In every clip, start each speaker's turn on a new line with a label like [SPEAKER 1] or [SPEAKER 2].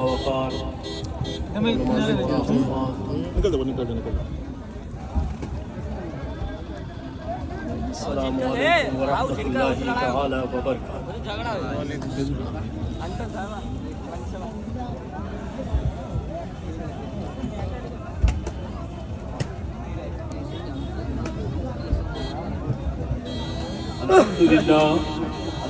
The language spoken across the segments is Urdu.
[SPEAKER 1] باوقار السلام علیکم ورحمۃ اللہ تعالی وبرکاتہ.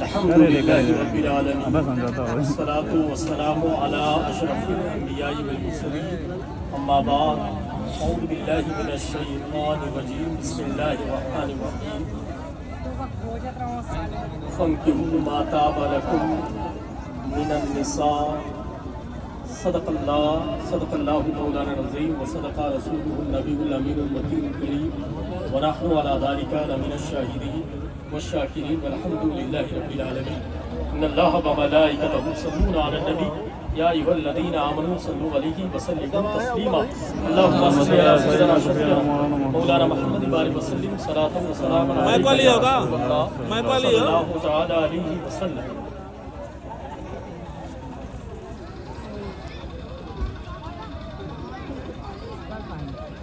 [SPEAKER 1] الحمد للہ رب العالمین والصلاة والسلام علی اشرف الانبیاء والمرسلین. اما بعد اعوذ باللہ من الشیطان الرجیم. بسم اللہ الرحمن الرحیم. فانکحوا ما طاب لکم من النساء. صدق اللہ مولانا العظیم وصدق رسولہ النبی الامین المکین الکریم ونحن علی ذلک لمن الشاہدین والشاکرین والحمد للہ رب العالمین. ان اللہ وملائکتہ یصلون علی النبی یا ایھا الذین آمنوا صلوا علیہ وسلموا تسلیما. اللہم صل علی سیدنا شفیعنا مولانا محمد بارک وسلم صلاۃ و سلام علی صلی اللہ تعالی علیہ وسلم.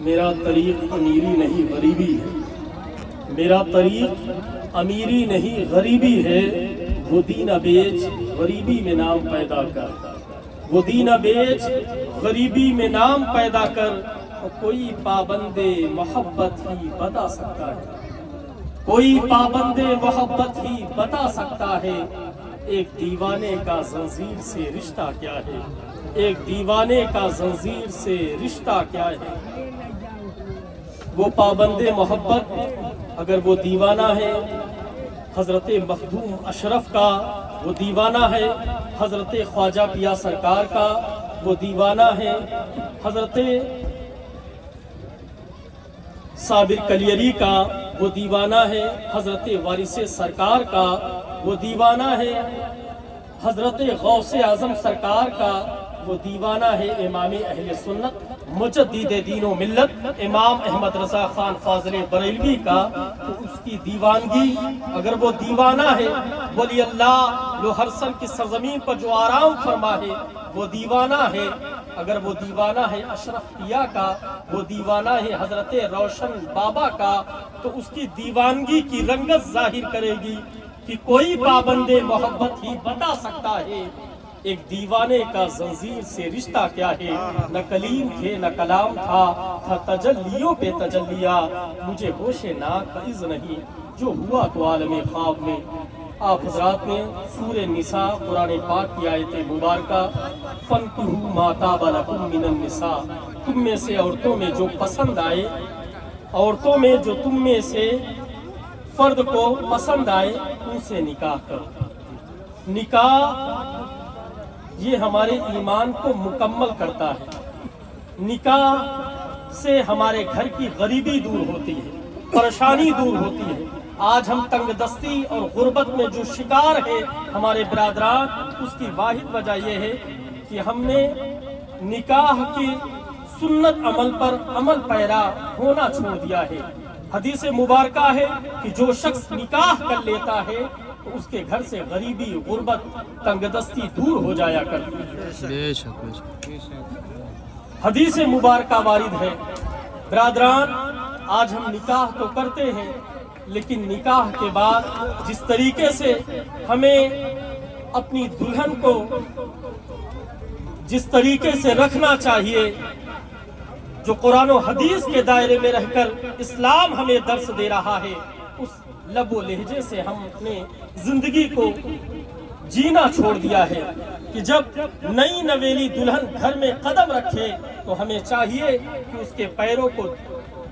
[SPEAKER 1] میرا طریق امیری نہیں غریبی ہے. میرا طریق امیری نہیں غریبی ہے. وہ دین بیچ غریبی میں نام پیدا کر. وہ دین بیچ غریبی میں نام پیدا کر. کوئی پابند محبت ہی بتا سکتا ہے. کوئی پابند محبت ہی بتا سکتا ہے. ایک دیوانے کا زنجیر سے رشتہ کیا ہے. ایک دیوانے کا زنجیر سے رشتہ کیا ہے. وہ پابند محبت اگر وہ دیوانہ ہے حضرت مخدوم اشرف کا، وہ دیوانہ ہے حضرت خواجہ پیا سرکار کا، وہ دیوانہ ہے حضرت صابر کلیری کا، وہ دیوانہ ہے حضرت وارث سرکار کا، وہ دیوانہ ہے حضرت غوث اعظم سرکار کا، وہ دیوانہ ہے امام اہل سنت مجدد دین و ملت امام احمد رضا خان فاضل بریلوی کا. تو اس کی دیوانگی اگر وہ دیوانہ ہے ولی اللہ لوہرسن کی سرزمین پر جو آرام فرما ہے وہ دیوانہ ہے. اگر وہ دیوانہ ہے اشرف پیا کا، وہ دیوانہ ہے حضرت روشن بابا کا، تو اس کی دیوانگی کی رنگت ظاہر کرے گی کہ کوئی پابند محبت ہی بتا سکتا ہے ایک دیوانے کا زنجیر سے رشتہ کیا ہے. نہ کلیم تھے نہ کلام تھا تجلیوں پہ تجلیہ. مجھے ہوش ناقص نہیں جو ہوا تو عالم خواب میں. آپ حضرات نے سورہ نساء قرآن پاک کی آیت مبارکہ فانکحوا ما طاب لکم من النساء، تم میں سے عورتوں میں جو پسند آئے، عورتوں میں جو تم میں سے فرد کو پسند آئے ان سے نکاح کرو. نکاح یہ ہمارے ایمان کو مکمل کرتا ہے. نکاح سے ہمارے گھر کی غریبی دور ہوتی ہے، پریشانی دور ہوتی ہے. آج ہم تنگ دستی اور غربت میں جو شکار ہے ہمارے برادران، اس کی واحد وجہ یہ ہے کہ ہم نے نکاح کی سنت عمل پر عمل پیرا ہونا چھوڑ دیا ہے. حدیث مبارکہ ہے کہ جو شخص نکاح کر لیتا ہے تو اس کے گھر سے غریبی، غربت، تنگ دستی دور ہو جایا کرتی ہے. حدیث مبارکہ وارد ہے. برادران، آج ہم نکاح تو کرتے ہیں لیکن نکاح کے بعد جس طریقے سے ہمیں اپنی دلہن کو جس طریقے سے رکھنا چاہیے، جو قرآن و حدیث کے دائرے میں رہ کر اسلام ہمیں درس دے رہا ہے، اس لب و لہجے سے ہم اپنے زندگی کو جینا چھوڑ دیا ہے. کہ جب نئی نویلی دلہن گھر میں قدم رکھے تو ہمیں چاہیے کہ اس کے پیروں کو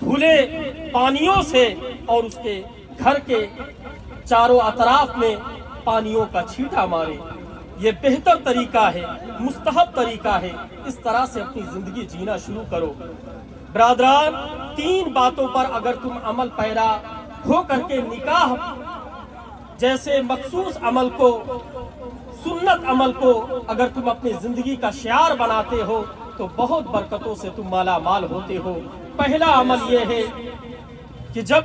[SPEAKER 1] دھلے پانیوں سے اور اس کے گھر کے چاروں اطراف میں پانیوں کا چھینٹا مارے. یہ بہتر طریقہ ہے، مستحب طریقہ ہے. اس طرح سے اپنی زندگی جینا شروع کرو. برادران، 3 باتوں پر اگر تم عمل پیرا ہو کر کے نکاح جیسے مخصوص عمل کو، سنت عمل کو اگر تم اپنی زندگی کا شعار بناتے ہو تو بہت برکتوں سے تم مالا مال ہوتے ہو. پہلا عمل یہ ہے کہ جب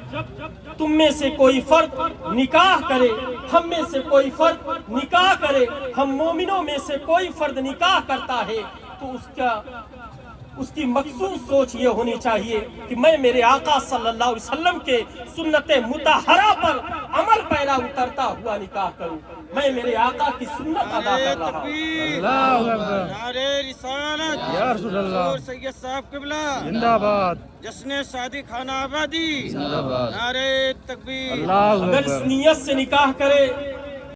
[SPEAKER 1] تم میں سے کوئی فرد نکاح کرے، ہم میں سے کوئی فرد نکاح کرے، ہم مومنوں میں سے کوئی فرد نکاح کرتا ہے تو اس کی مخصوص سوچ یہ ہونی چاہیے کہ میں میرے آقا صلی اللہ علیہ وسلم کے سنت مطہرہ پر عمل پیرا اترتا ہوا نکاح کروں، میں میرے آقا کی سنت ادا کر رہا ہوں۔
[SPEAKER 2] اللہ اکبر،
[SPEAKER 3] نعرہ رسالت
[SPEAKER 2] یا رسول اللہ،
[SPEAKER 3] حضور سید صاحب قبلہ،
[SPEAKER 2] زندہ باد،
[SPEAKER 3] جشن شادی خانہ آبادی،
[SPEAKER 2] زندہ باد،
[SPEAKER 3] نعرہ تکبیر۔
[SPEAKER 2] اللہ
[SPEAKER 1] اگر اس
[SPEAKER 2] اکبر،
[SPEAKER 1] نیت سے نکاح کرے